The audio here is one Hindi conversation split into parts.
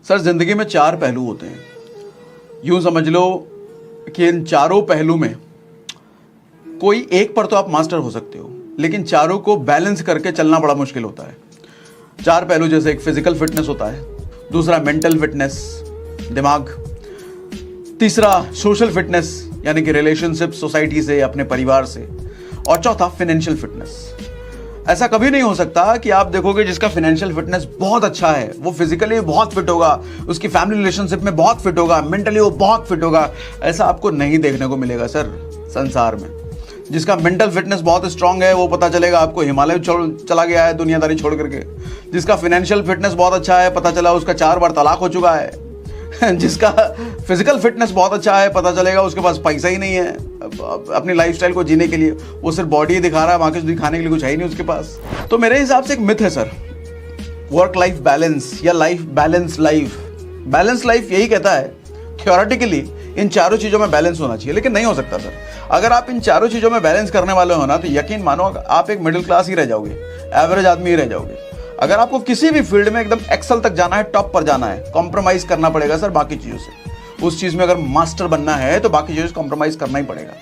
सर जिंदगी में चार पहलू होते हैं। यूं समझ लो कि इन चारों पहलू में कोई एक पर तो आप मास्टर हो सकते हो, लेकिन चारों को बैलेंस करके चलना बड़ा मुश्किल होता है। चार पहलू जैसे एक फिजिकल फिटनेस होता है, दूसरा मेंटल फिटनेस दिमाग, तीसरा सोशल फिटनेस यानी कि रिलेशनशिप सोसाइटी से, अपने परिवार से, और चौथा फाइनेंशियल फिटनेस। ऐसा कभी नहीं हो सकता कि आप देखोगे जिसका फाइनेंशियल फिटनेस बहुत अच्छा है वो फिजिकली बहुत फिट होगा, उसकी फैमिली रिलेशनशिप में बहुत फिट होगा, मेंटली वो बहुत फिट होगा। ऐसा आपको नहीं देखने को मिलेगा सर संसार में। जिसका मेंटल फिटनेस बहुत स्ट्रांग है वो पता चलेगा आपको हिमालय चला गया है दुनियादारी छोड़ करके। जिसका फाइनेंशियल फिटनेस बहुत अच्छा है पता चला उसका 4 बार तलाक हो चुका है। जिसका फिजिकल फिटनेस बहुत अच्छा है पता चलेगा उसके पास पैसा ही नहीं है अपनी लाइफस्टाइल को जीने के लिए, वो सिर्फ बॉडी दिखा रहा है, बाकी दिखाने के लिए कुछ है ही नहीं उसके पास। तो मेरे हिसाब से एक मिथ है सर, वर्क लाइफ बैलेंस या लाइफ बैलेंस लाइफ यही कहता है थ्योरेटिकली इन चारों चीज़ों में बैलेंस होना चाहिए, लेकिन नहीं हो सकता सर। अगर आप इन चारों चीज़ों में बैलेंस करने वाले हो ना तो यकीन मानो आप एक मिडिल क्लास ही रह जाओगे, एवरेज आदमी ही रह जाओगे। अगर आपको किसी भी फील्ड में एकदम एक्सल तक जाना है, टॉप पर जाना है, कॉम्प्रोमाइज करना पड़ेगा सर बाकी चीज़ों से। उस चीज़ में अगर मास्टर बनना है तो बाकी चीज़ों से कॉम्प्रोमाइज करना ही पड़ेगा।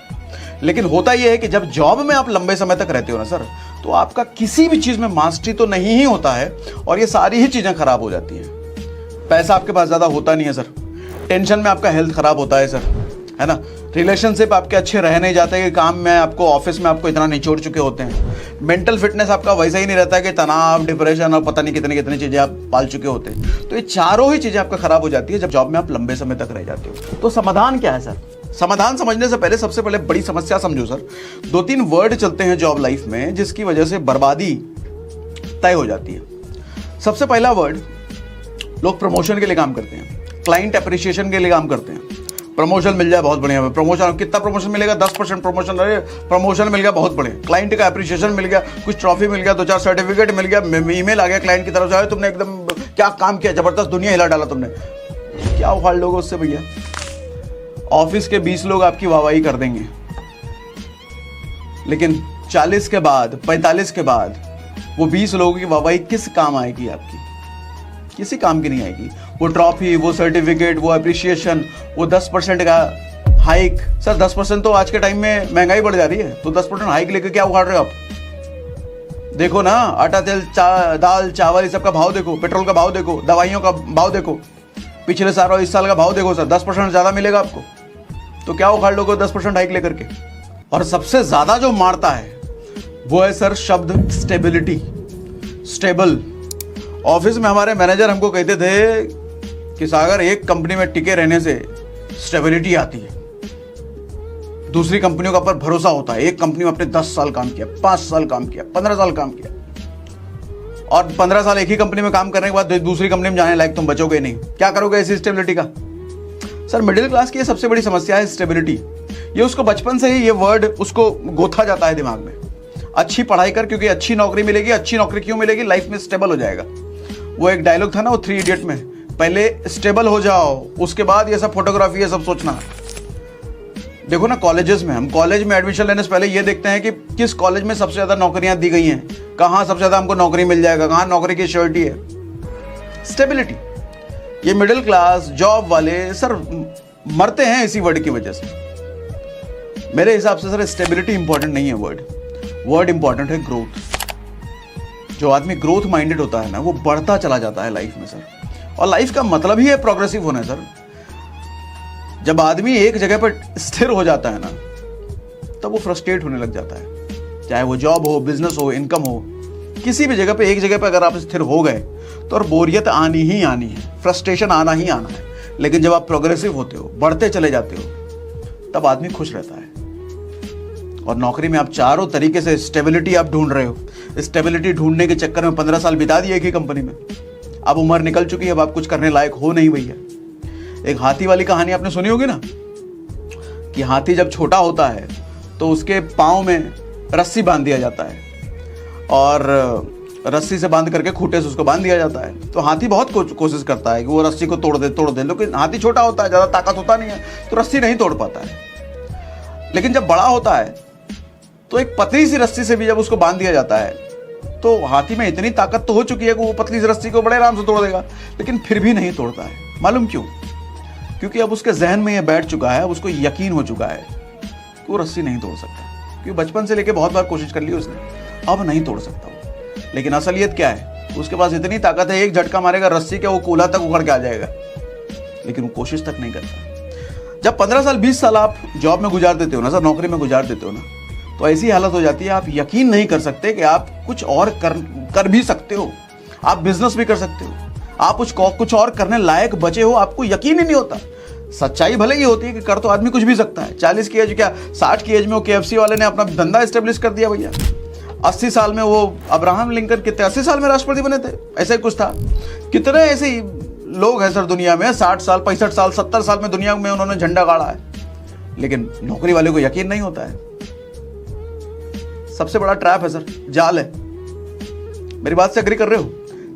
लेकिन होता यह है कि जब जॉब में आप लंबे समय तक रहते हो ना सर, तो आपका किसी भी चीज़ में मास्टरी तो नहीं ही होता है और ये सारी ही चीज़ें खराब हो जाती हैं। पैसा आपके पास ज़्यादा होता नहीं है सर, टेंशन में आपका हेल्थ खराब होता है सर, है ना। रिलेशनशिप आपके अच्छे रह नहीं जाते कि काम में आपको, ऑफिस में आपको इतना निचोड़ चुके होते हैं। मेंटल फिटनेस आपका वैसा ही नहीं रहता है कि तनाव, डिप्रेशन और पता नहीं कितनी कितनी चीज़ें आप पाल चुके होते हैं। तो ये चारों ही चीज़ें आपका खराब हो जाती है जब जॉब में आप लंबे समय तक रह जाते हो। तो समाधान क्या है सर? समाधान समझने से पहले सबसे पहले बड़ी समस्या समझो सर। 2-3 वर्ड चलते हैं जॉब लाइफ में जिसकी वजह से बर्बादी तय हो जाती है। सबसे पहला वर्ड, लोग प्रमोशन के लिए काम करते हैं, क्लाइंट अप्रिसिएशन के लिए काम करते हैं। प्रमोशन मिल जाए बहुत बढ़िया, प्रमोशन कितना प्रमोशन मिलेगा? 10% प्रमोशन। अरे प्रमोशन मिल गया बहुत बढ़िया, क्लाइंट का अप्रिसिएशन मिल गया, कुछ ट्रॉफी मिल गया, 2-4 सर्टिफिकेट मिल गया, ईमेल आ गया क्लाइंट की तरफ से, तुमने एकदम क्या काम किया, जबरदस्त, दुनिया हिला डाला तुमने। क्या उखाड़ लोगे उससे भैया? ऑफिस के 20 लोग आपकी वाहवाही कर देंगे, लेकिन 40 के बाद, 45 के बाद वो 20 लोगों की वाहवाही किस काम आएगी आपकी? किसी काम की नहीं आएगी। वो ट्रॉफी, वो सर्टिफिकेट, वो अप्रिसिएशन, वो 10% का हाइक। सर 10% तो आज के टाइम में महंगाई बढ़ जा रही है, तो 10% हाइक लेकर क्या उखाड़ रहे हो आप? देखो ना, आटा, तेल, दाल, चावल, इस सब का भाव देखो, पेट्रोल का भाव देखो, दवाइयों का भाव देखो, पिछले साल और इस साल का भाव देखो सर। 10% ज़्यादा मिलेगा आपको, तो क्या उखाड़ लोगे 10% हाइक लेकर के? और सबसे ज़्यादा जो मारता है वो है सर शब्द स्टेबिलिटी, स्टेबल। ऑफिस में हमारे मैनेजर हमको कहते थे कि सागर, एक कंपनी में टिके रहने से स्टेबिलिटी आती है, दूसरी कंपनियों का पर भरोसा होता है। एक कंपनी में आपने 10 साल काम किया, 5 साल काम किया, 15 साल काम किया, और 15 साल एक ही कंपनी में काम करने के बाद दूसरी कंपनी में जाने लायक तुम बचोगे नहीं। क्या करोगे ऐसी स्टेबिलिटी का? सर मिडिल क्लास की ये सबसे बड़ी समस्या है स्टेबिलिटी। ये उसको बचपन से ही ये वर्ड उसको गोथा जाता है दिमाग में। अच्छी पढ़ाई कर, क्योंकि अच्छी नौकरी मिलेगी। अच्छी नौकरी क्यों मिलेगी? लाइफ में स्टेबल हो जाएगा। वो एक डायलॉग था ना वो 3 इडियट में, पहले स्टेबल हो जाओ उसके बाद ये सब फोटोग्राफी ये सब सोचना। देखो ना कॉलेजेस में, हम कॉलेज में एडमिशन लेने से पहले ये देखते हैं कि किस कॉलेज में सबसे ज़्यादा नौकरियां दी गई हैं, कहाँ सबसे ज़्यादा हमको नौकरी मिल जाएगा, कहाँ नौकरी की श्योरिटी है। स्टेबिलिटी। ये मिडिल क्लास जॉब वाले सर मरते हैं इसी वर्ड की वजह से। मेरे हिसाब से सर स्टेबिलिटी इंपॉर्टेंट नहीं है वर्ड इंपॉर्टेंट है ग्रोथ। जो आदमी ग्रोथ माइंडेड होता है ना वो बढ़ता चला जाता है लाइफ में सर, और लाइफ का मतलब ही है प्रोग्रेसिव होना है सर। जब आदमी एक जगह पर स्थिर हो जाता है ना तब वो फ्रस्ट्रेट होने लग जाता है, चाहे वो जॉब हो, बिजनेस हो, इनकम हो, किसी भी जगह पे एक जगह पे अगर आप स्थिर हो गए तो और बोरियत आनी ही आनी है, फ्रस्ट्रेशन आना ही आना है। लेकिन जब आप प्रोग्रेसिव होते हो, बढ़ते चले जाते हो, तब आदमी खुश रहता है। और नौकरी में आप चारों तरीके से स्टेबिलिटी आप ढूंढ रहे हो, स्टेबिलिटी ढूंढने के चक्कर में 15 साल बिता दिए एक ही कंपनी में। अब उम्र निकल चुकी है, अब आप कुछ करने लायक हो नहीं भैया। एक हाथी वाली कहानी आपने सुनी होगी ना, कि हाथी जब छोटा होता है तो उसके पाँव में रस्सी बांध दिया जाता है और रस्सी से बांध करके खूंटे से उसको बांध दिया जाता है। तो हाथी बहुत कोशिश करता है कि वो रस्सी को तोड़ दे, लेकिन हाथी छोटा होता है, ज़्यादा ताकत होता नहीं है, तो रस्सी नहीं तोड़ पाता है। लेकिन जब बड़ा होता है तो एक पतली सी रस्सी से भी जब उसको बांध दिया जाता है तो हाथी में इतनी ताकत तो हो चुकी है कि वो पतली सी रस्सी को बड़े आराम से तोड़ देगा, लेकिन फिर भी नहीं तोड़ता है। मालूम क्यों? क्योंकि अब उसके जहन में ये बैठ चुका है, अब उसको यकीन हो चुका है कि वो रस्सी नहीं तोड़ सकता, क्योंकि बचपन से लेके बहुत बार कोशिश कर ली उसने, अब नहीं तोड़ सकता वो। लेकिन असलियत क्या है? उसके पास इतनी ताकत है, एक झटका मारेगा रस्सी के, वो कूल्हा तक उखड़ के आ जाएगा, लेकिन वो कोशिश तक नहीं करता। जब 15 साल 20 साल आप जॉब में गुजार देते हो ना सर, नौकरी में गुजार देते हो ना, तो ऐसी हालत हो जाती है आप यकीन नहीं कर सकते कि आप कुछ और कर भी सकते हो, आप बिजनेस भी कर सकते हो, आप कुछ और करने लायक बचे हो, आपको यकीन ही नहीं होता। सच्चाई भले ही होती है कि कर तो आदमी कुछ भी सकता है। 40 की एज, क्या 60 की एज में वो KFC वाले ने अपना धंधा एस्टेब्लिश कर दिया भैया। 80 साल में वो अब्राहम लिंकन कितने 80 साल में राष्ट्रपति बने थे, ऐसा ही कुछ था। कितने ऐसे लोग हैं सर दुनिया में, 60 साल 65 साल 70 साल में दुनिया में उन्होंने झंडा गाड़ा है, लेकिन नौकरी वाले को यकीन नहीं होता है। सबसे बड़ा ट्रैप है सर, जाल है। मेरी बात से एग्री कर रहे हो?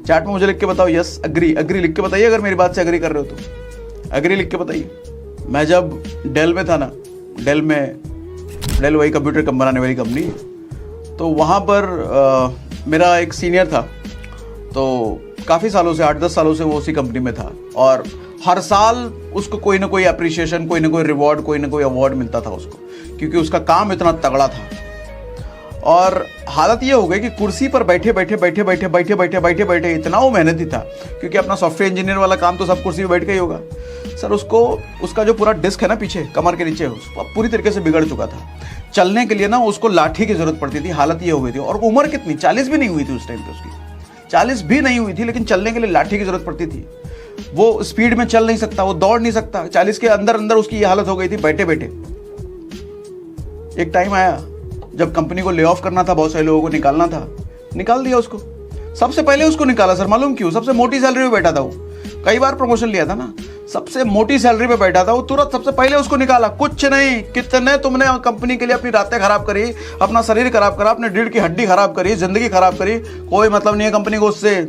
चैट में मुझे लिख के बताओ, यस एग्री, एग्री लिख के बताइए अगर मेरी बात से एग्री कर रहे हो तो, एग्री लिख के बताइए। मैं जब डेल में था ना, डेल वही कंप्यूटर कम बनाने वाली कंपनी, तो वहाँ पर मेरा एक सीनियर था, तो काफ़ी सालों से 8-10 सालों से वो उसी कंपनी में था, और हर साल उसको कोई ना कोई अप्रिशिएशन, कोई ना कोई रिवॉर्ड, कोई ना कोई अवार्ड मिलता था उसको, क्योंकि उसका काम इतना तगड़ा था। और हालत ये हो गई कि कुर्सी पर बैठे बैठे इतना वो मेहनती था, क्योंकि अपना सॉफ्टवेयर इंजीनियर वाला काम तो सब कुर्सी पे बैठ के ही होगा सर। उसका जो पूरा डिस्क है ना पीछे कमर के नीचे, पूरी तरीके से बिगड़ चुका था। चलने के लिए ना उसको लाठी की जरूरत पड़ती थी। हालत ये हो गई थी, और उम्र कितनी, 40 भी नहीं हुई थी उस टाइम पे उसकी, 40 भी नहीं हुई थी, लेकिन चलने के लिए लाठी की जरूरत पड़ती थी। वो स्पीड में चल नहीं सकता, वो दौड़ नहीं सकता। 40 के अंदर उसकी ये हालत हो गई थी बैठे बैठे। एक टाइम आया जब कंपनी को ले ऑफ करना था, बहुत सारे लोगों को निकालना था, निकाल दिया उसको। सबसे पहले उसको निकाला सर, मालूम क्यों? सबसे मोटी सैलरी पे बैठा था वो, कई बार प्रमोशन लिया था ना, सबसे मोटी सैलरी पे बैठा था वो, तुरंत सबसे पहले उसको निकाला। कुछ नहीं, कितने तुमने कंपनी के लिए अपनी रातें खराब करी, अपना शरीर खराब करा, अपने रीढ़ की हड्डी खराब करी, जिंदगी खराब करी, कोई मतलब नहीं है कंपनी को उससे।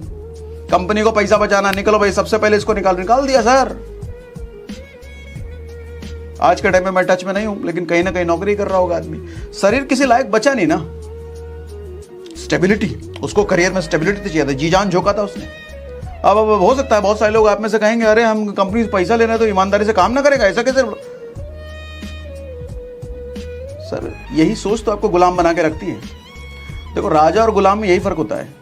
कंपनी को पैसा बचाना, निकलो भाई, सबसे पहले इसको निकाल दिया सर। आज के टाइम में मैं टच में नहीं हूं, लेकिन कहीं ना कहीं नौकरी कर रहा होगा आदमी। शरीर किसी लायक बचा नहीं ना, स्टेबिलिटी, उसको करियर में स्टेबिलिटी चाहिए था, जी जान झोंका था उसने। अब हो सकता है बहुत सारे लोग आप में से कहेंगे, अरे हम कंपनी से पैसा लेना है तो ईमानदारी से काम ना करेगा, ऐसा कैसे? सर यही सोच तो आपको गुलाम बना के रखती है। देखो, राजा और गुलाम में यही फर्क होता है।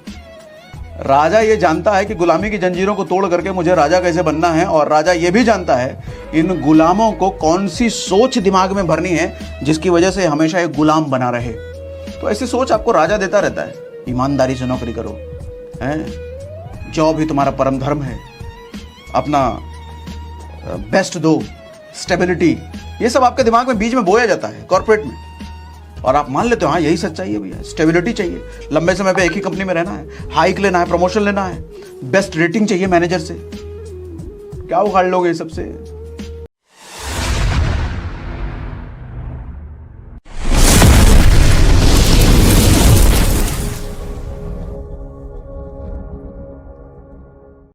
राजा ये जानता है कि गुलामी की जंजीरों को तोड़ करके मुझे राजा कैसे बनना है, और राजा ये भी जानता है इन गुलामों को कौन सी सोच दिमाग में भरनी है जिसकी वजह से हमेशा एक गुलाम बना रहे। तो ऐसी सोच आपको राजा देता रहता है। ईमानदारी से नौकरी करो, हैं, जॉब ही तुम्हारा परम धर्म है, अपना बेस्ट दो, स्टेबिलिटी, ये सब आपके दिमाग में बीच में बोया जाता है कॉर्पोरेट में, और आप मान लेते हो हाँ यही सच्चाई है भैया। स्टेबिलिटी चाहिए, लंबे समय पे एक ही कंपनी में रहना है, हाइक लेना है, प्रमोशन लेना है, बेस्ट रेटिंग चाहिए मैनेजर से। क्या उखाड़ लोगे सबसे?